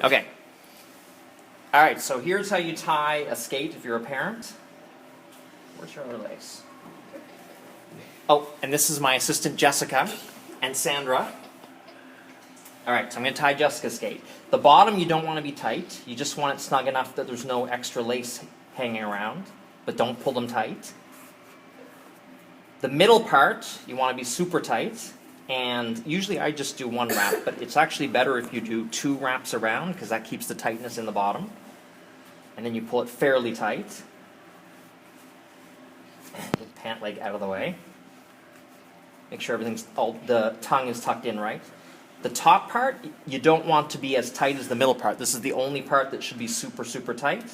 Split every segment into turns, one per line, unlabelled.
Okay. All right, so here's how you tie a skate if you're a parent. Where's your other lace? Oh, and this is my assistant Jessica and Sandra. All right, so I'm going to tie Jessica's skate. The bottom you don't want to be tight. You just want it snug enough that there's no extra lace hanging around, but don't pull them tight. The middle part, you want to be super tight, and usually I just do one wrap, but it's actually better if you do 2 wraps around because that keeps the tightness in the bottom. And then you pull it fairly tight. Get the pant leg out of the way. Make sure the tongue is tucked in right. The top part, you don't want to be as tight as the middle part. This is the only part that should be super, super tight.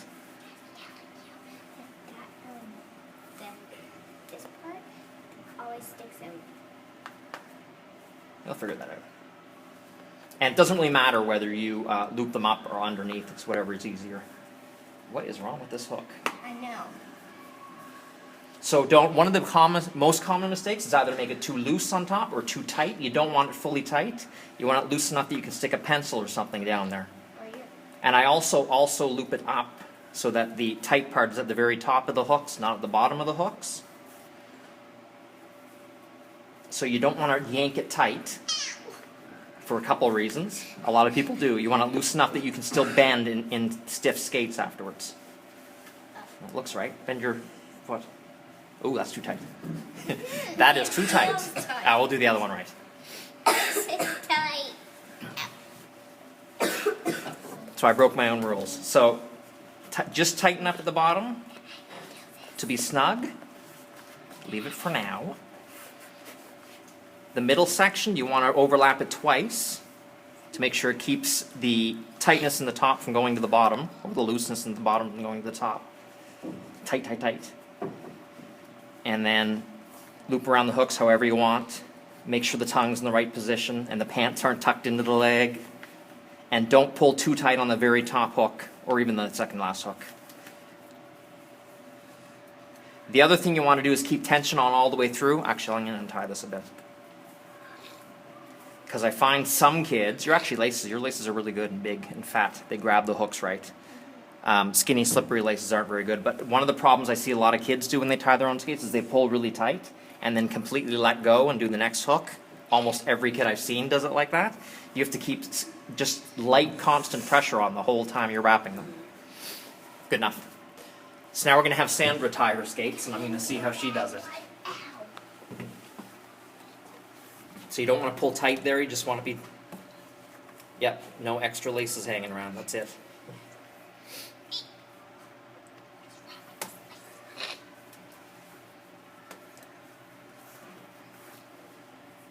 This part always sticks out.
You'll figure that out. And it doesn't really matter whether you loop them up or underneath. It's whatever is easier. What is wrong with this hook?
I know.
So one of the most common mistakes is either make it too loose on top or too tight. You don't want it fully tight. You want it loose enough that you can stick a pencil or something down there. And I also loop it up so that the tight part is at the very top of the hooks, not at the bottom of the hooks. So you don't want to yank it tight for a couple of reasons. A lot of people do. You want it loose enough that you can still bend in stiff skates afterwards. That looks right. Bend your foot. Oh, that's too tight. That is too tight. We'll do the other one right.
It's tight.
So I broke my own rules. So just tighten up at the bottom to be snug. Leave it for now. The middle section, you want to overlap it twice to make sure it keeps the tightness in the top from going to the bottom, or the looseness in the bottom from going to the top. Tight, tight, tight. And then loop around the hooks however you want. Make sure the tongue's in the right position and the pants aren't tucked into the leg. And don't pull too tight on the very top hook or even the second last hook. The other thing you want to do is keep tension on all the way through. Actually, I'm going to untie this a bit. Because I find some kids, your laces are really good and big and fat. They grab the hooks right. Skinny, slippery laces aren't very good. But one of the problems I see a lot of kids do when they tie their own skates is they pull really tight and then completely let go and do the next hook. Almost every kid I've seen does it like that. You have to keep just light, constant pressure on the whole time you're wrapping them. Good enough. So now we're going to have Sandra tie her skates, and I'm going to see how she does it. So you don't want to pull tight there, you just want to be... Yep, no extra laces hanging around, that's it.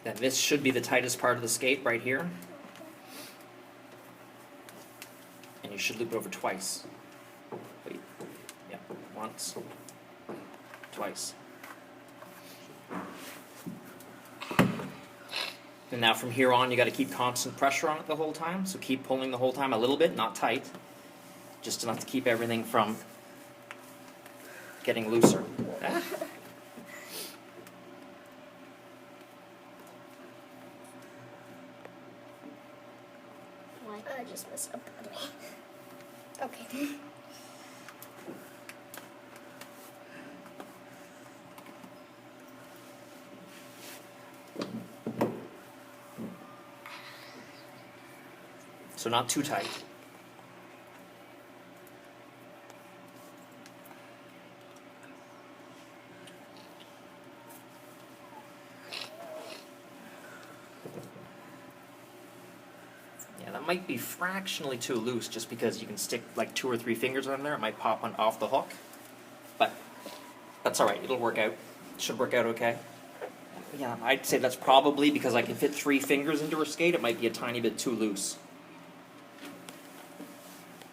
Then this should be the tightest part of the skate right here. And you should loop it over twice. Wait. Yeah, once. Twice. And now from here on you got to keep constant pressure on it the whole time. So keep pulling the whole time a little bit, not tight. Just enough to keep everything from getting looser.
I just messed up. Okay.
So not too tight. Yeah, that might be fractionally too loose just because you can stick like 2 or 3 fingers on there. It might pop one off the hook. But that's all right. It'll work out. It should work out okay. Yeah, I'd say that's probably because I can fit 3 fingers into her skate. It might be a tiny bit too loose.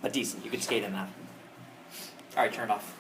But decent. You could skate in that. All right, turn it off.